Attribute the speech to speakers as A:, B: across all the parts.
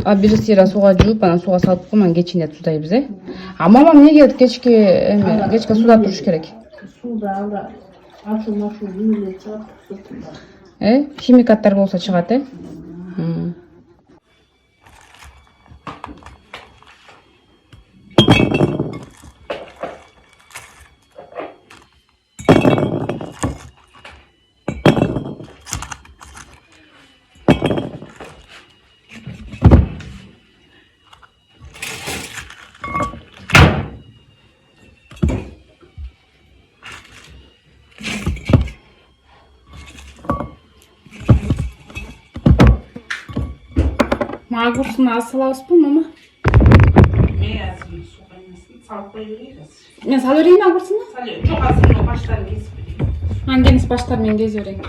A: А бирисира сууга жууп, анан сууга салып койгон кечинде тузайбыз, А мамам эмне кечке сууда туруш керек?
B: Сууда ала ашу үйле чыгат.
A: Химикаттар болсо чыгат, Огурцун аз салабызбы, мама?
B: Салып кое берейбиз.
A: Мен салып берейинби огурцуну?
B: Жок, азыр баштарын кесип берейин.
A: Ангениз баштарын мен кезип берейин.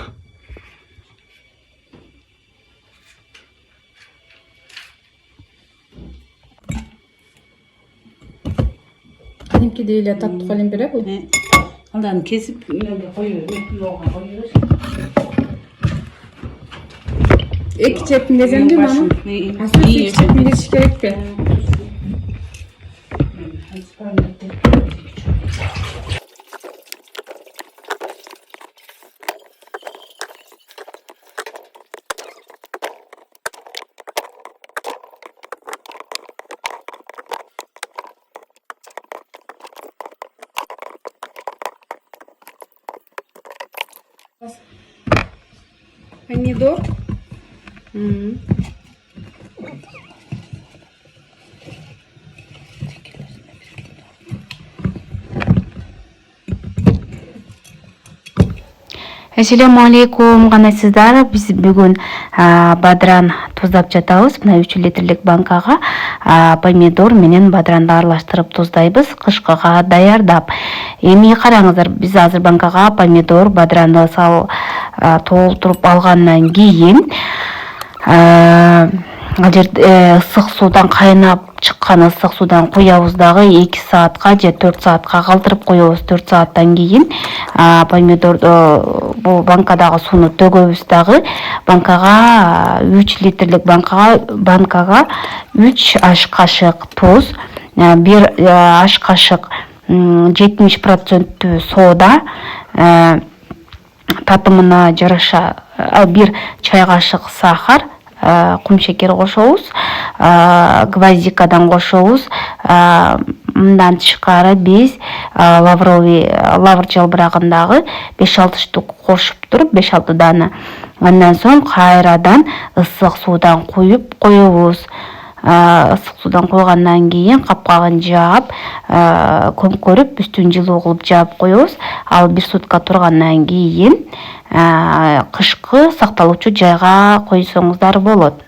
A: Кадимкидей эле таптык элем бере бул.
B: Андан кесип кое берейин.
A: Эки чепин кеземди, мама? Асыл эки чепин кезиш керек да. Помидор.
C: Assalamu alaikum, канайсыздар. Биз бүгүн бадран туздап жатабыз. Мына 3 литрлик банкага помидор менен бадранды аралаштырып туздайбыз, кышкыга даярдап. Эми караңыздар, биз азыр банкага помидор, бадранды толтуруп алгандан кийин ысык суудан кайнап чыккан ысык суудан куябыз дагы 2 саатка же 4 саатка калтырып коебуз. 4 сааттан кийин помидорду бул банкадагы сууну төгөбүз дагы. Банкага 3 литрлик банкага 3 аш кашык туз, 1 аш кашык 70% сода, татымына жараша 1 чай кашык сахар, кум шекер кошобуз, гвоздикадан кошобуз. Мындан тышкары биз лавр жалбырагындагы 5-6 штук кошуп туруп 5-6 дана. Андан соң кайрадан ысык суудан куюп коебуз. Ысык суудан койгандан кийин капкагын жаап, көмкөрүп, үстүн жылуу кылып жаап коебуз. Ал 1 сутка тургандан кийин кышкы сакталуучу жайга койсоңуздар болот.